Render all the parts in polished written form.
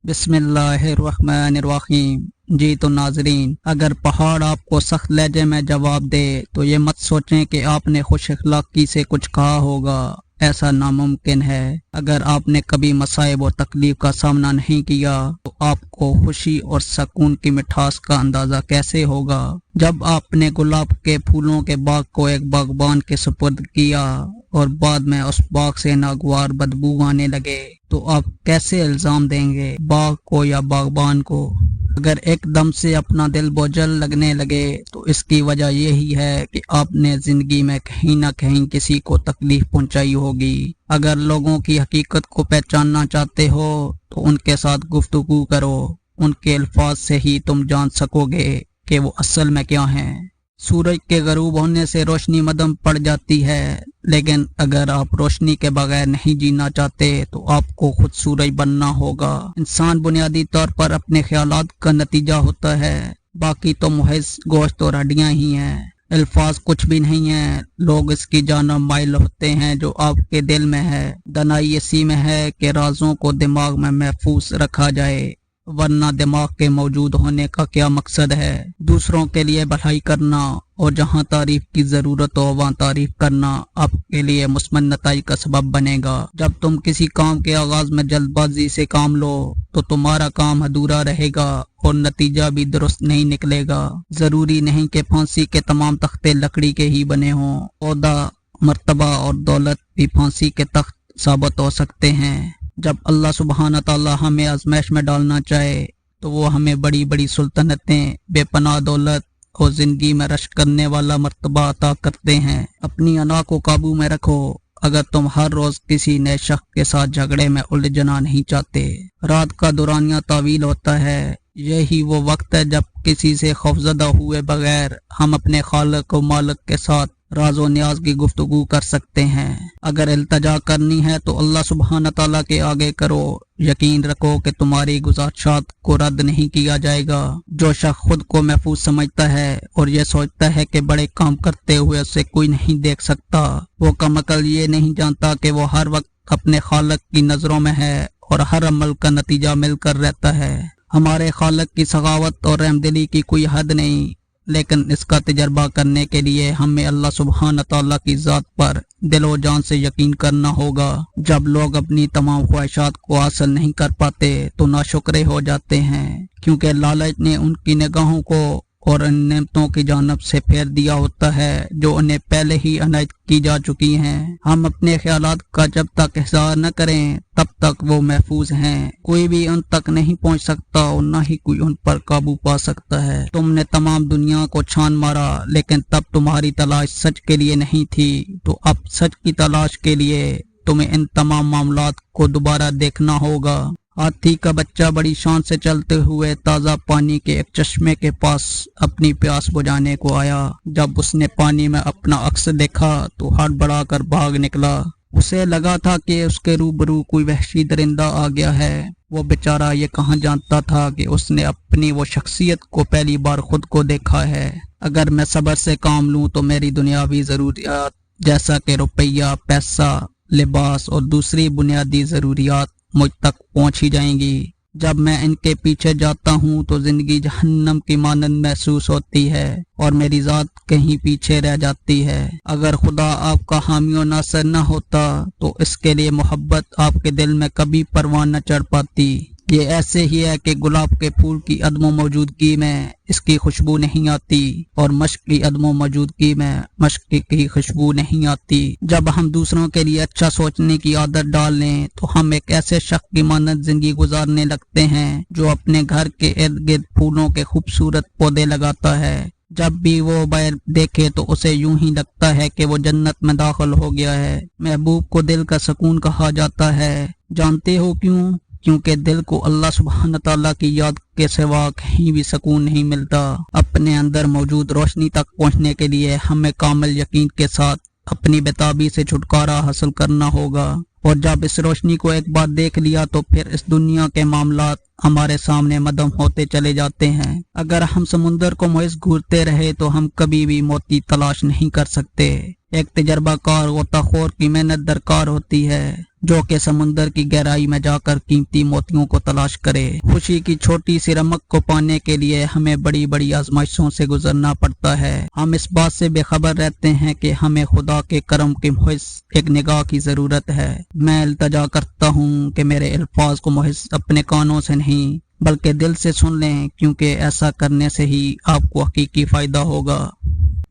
बिस्मिल्लाहिर्रहमानिर्रहीम। जी तो नाजरीन, अगर पहाड़ आपको सख्त लहजे में जवाब दे तो ये मत सोचें कि आपने खुश अखलाकी से कुछ कहा होगा। ऐसा नामुमकिन है। अगर आपने कभी मसाइब और तकलीफ का सामना नहीं किया तो आपको खुशी और सुकून की मिठास का अंदाजा कैसे होगा। जब आपने गुलाब के फूलों के बाग को एक बागबान के सुपुर्द किया और बाद में उस बाग से नागवार बदबू आने लगे तो आप कैसे इल्जाम देंगे बाग को या बागबान को। अगर एकदम से अपना दिल बोझल लगने लगे तो इसकी वजह यही है कि आपने जिंदगी में कहीं ना कहीं किसी को तकलीफ पहुंचाई होगी। अगर लोगों की हकीकत को पहचानना चाहते हो तो उनके साथ गुफ्तगू करो। उनके अल्फाज से ही तुम जान सकोगे कि वो असल में क्या हैं। सूरज के गरूब होने से रोशनी मदम पड़ जाती है, लेकिन अगर आप रोशनी के बगैर नहीं जीना चाहते तो आपको खुद सूरज बनना होगा। इंसान बुनियादी तौर पर अपने ख्यालात का नतीजा होता है, बाकी तो महज गोश्त और हड्डियां ही हैं। अल्फाज कुछ भी नहीं है। लोग इसकी जानब माइल होते हैं जो आपके दिल में है। दनाई इसी में है कि राजों को दिमाग में महफूज रखा जाए, वरना दिमाग के मौजूद होने का क्या मकसद है। दूसरों के लिए भलाई करना और जहां तारीफ की जरूरत हो वहां तारीफ करना आपके लिए मुस्बत नताइज का सबब बनेगा। जब तुम किसी काम के आगाज में जल्दबाजी से काम लो तो तुम्हारा काम अधूरा रहेगा और नतीजा भी दुरुस्त नहीं निकलेगा। जरूरी नहीं कि फांसी के तमाम तख्ते लकड़ी के ही बने हों। ओहदा, मर्तबा और दौलत भी फांसी के तख्त साबित हो सकते हैं। जब अल्लाह सुब्हाना ताला हमें आजमाइश में डालना चाहे तो वो हमें बड़ी बड़ी सुल्तनतें, बेपनाह दौलत और जिंदगी में रश्क करने वाला मर्तबा अता करते हैं। अपनी अना को काबू में रखो। अगर तुम हर रोज किसी नए शख्स के साथ झगड़े में उलझना नहीं चाहते। रात का दौरानिया तावील होता है। यही वो वक्त है जब किसी से खौफजदा हुए बगैर हम अपने खालिक और मालिक के साथ राज और न्याज की गुफ्तगू कर सकते हैं। अगर इल्तजा करनी है तो अल्लाह सुब्हाना ताला के आगे करो। यकीन रखो कि तुम्हारी गुजारिशात को रद्द नहीं किया जाएगा। जो शख्स खुद को महफूज समझता है और ये सोचता है कि बड़े काम करते हुए उसे कोई नहीं देख सकता, वो कमअकल ये नहीं जानता कि वो हर वक्त अपने खालिक की नजरों में है और हर अमल का नतीजा मिलकर रहता है। हमारे खालिक की सखावत और रहमदिली की कोई हद नहीं, लेकिन इसका तजर्बा करने के लिए हमें अल्लाह सुब्हान ताला की ज़ात पर दिलो जान से यकीन करना होगा। जब लोग अपनी तमाम ख्वाहिशात को हासिल नहीं कर पाते तो नाशुक्रे हो जाते हैं, क्योंकि लालच ने उनकी निगाहों को और उन नेमतों की जानब से फेर दिया होता है जो उन्हें पहले ही अनायत की जा चुकी हैं। हम अपने ख्यालात का जब तक इज़हार न करें तब तक वो महफूज हैं। कोई भी उन तक नहीं पहुंच सकता और न ही कोई उन पर काबू पा सकता है। तुमने तमाम दुनिया को छान मारा, लेकिन तब तुम्हारी तलाश सच के लिए नहीं थी। तो अब सच की तलाश के लिए तुम्हें इन तमाम मामलात को दोबारा देखना होगा। हाथी का बच्चा बड़ी शान से चलते हुए ताज़ा पानी के एक चश्मे के पास अपनी प्यास बुझाने को आया। जब उसने पानी में अपना अक्स देखा तो हड़बड़ाकर भाग निकला। उसे लगा था कि उसके रूबरू कोई वहशी दरिंदा आ गया है। वो बेचारा ये कहाँ जानता था कि उसने अपनी वो शख्सियत को पहली बार खुद को देखा है। अगर मैं सब्र से काम लूँ तो मेरी दुनियावी ज़रूरियात जैसा कि रुपया, पैसा, लिबास और दूसरी बुनियादी ज़रूरियात मुझ तक पहुंच ही जाएंगी। जब मैं इनके पीछे जाता हूँ तो जिंदगी जहन्नम की मानंद महसूस होती है और मेरी जात कहीं पीछे रह जाती है। अगर खुदा आपका हामी और नासर न होता तो इसके लिए मोहब्बत आपके दिल में कभी परवान न चढ़ पाती। ये ऐसे ही है कि गुलाब के फूल की अदमो मौजूदगी में इसकी खुशबू नहीं आती और मश्क की अदमो मौजूदगी में मश्क की खुशबू नहीं आती। जब हम दूसरों के लिए अच्छा सोचने की आदत डाल लें तो हम एक ऐसे शख्स की मानद जिंदगी गुजारने लगते हैं जो अपने घर के इर्द गिर्द फूलों के खूबसूरत पौधे लगाता है। जब भी वो बाहर देखे तो उसे यूं ही लगता है कि वो जन्नत में दाखिल हो गया है। महबूब को दिल का सुकून कहा जाता है। जानते हो क्यों? क्योंकि दिल को अल्लाह सुब्हान ताला की याद के सिवा कहीं भी सुकून नहीं मिलता। अपने अंदर मौजूद रोशनी तक पहुंचने के लिए हमें कामिल यकीन के साथ अपनी बेताबी से छुटकारा हासिल करना होगा। और जब इस रोशनी को एक बार देख लिया तो फिर इस दुनिया के मामलात हमारे सामने मदम होते चले जाते हैं। अगर हम समुंदर को महज घूरते रहे तो हम कभी भी मोती तलाश नहीं कर सकते। ایک تجربہ کار غوطہ کی محنت درکار ہوتی ہے جو کہ سمندر کی گہرائی میں جا کر قیمتی موتیوں کو تلاش کرے۔ خوشی کی چھوٹی سی رمق کو پانے کے لیے ہمیں بڑی بڑی آزمائشوں سے گزرنا پڑتا ہے۔ ہم اس بات سے بے خبر رہتے ہیں کہ ہمیں خدا کے کرم کے محض ایک نگاہ کی ضرورت ہے۔ میں التجا کرتا ہوں کہ میرے الفاظ کو محض اپنے کانوں سے نہیں بلکہ دل سے سن لیں، کیونکہ ایسا کرنے سے ہی آپ کو حقیقی فائدہ ہوگا۔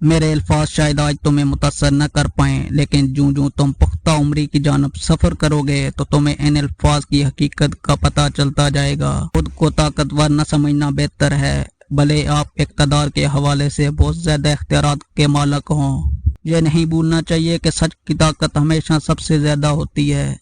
میرے الفاظ شاید آج تمہیں متاثر نہ کر پائیں، لیکن جوں تم پختہ عمری کی جانب سفر کرو گے تو تمہیں ان الفاظ کی حقیقت کا پتہ چلتا جائے گا۔ خود کو طاقتور نہ سمجھنا بہتر ہے، بھلے آپ اقتدار کے حوالے سے بہت زیادہ اختیارات کے مالک ہوں۔ یہ نہیں بھولنا چاہیے کہ سچ کی طاقت ہمیشہ سب سے زیادہ ہوتی ہے۔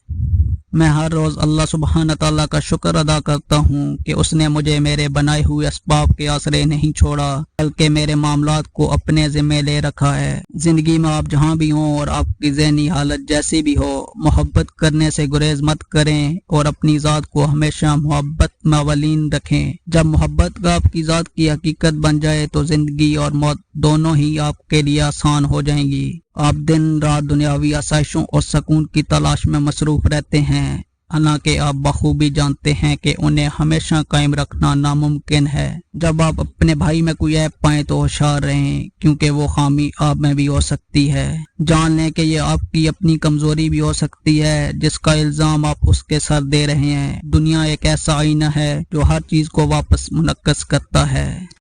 میں ہر روز اللہ سبحانہ تعالیٰ کا شکر ادا کرتا ہوں کہ اس نے مجھے میرے بنائے ہوئے اسباب کے آسرے نہیں چھوڑا، بلکہ میرے معاملات کو اپنے ذمہ لے رکھا ہے۔ زندگی میں آپ جہاں بھی ہوں اور آپ کی ذہنی حالت جیسی بھی ہو، محبت کرنے سے گریز مت کریں اور اپنی ذات کو ہمیشہ محبت میں اولین رکھیں۔ جب محبت کا آپ کی ذات کی حقیقت بن جائے تو زندگی اور موت دونوں ہی آپ کے لیے آسان ہو جائیں گی۔ آپ دن رات دنیاوی آسائشوں اور سکون کی تلاش میں مصروف رہتے ہیں، حالانکہ آپ بخوبی جانتے ہیں کہ انہیں ہمیشہ قائم رکھنا ناممکن ہے۔ جب آپ اپنے بھائی میں کوئی عیب پائیں تو ہوشیار رہیں، کیونکہ وہ خامی آپ میں بھی ہو سکتی ہے۔ جان لیں کہ یہ آپ کی اپنی کمزوری بھی ہو سکتی ہے جس کا الزام آپ اس کے سر دے رہے ہیں۔ دنیا ایک ایسا آئینہ ہے جو ہر چیز کو واپس منعکس کرتا ہے۔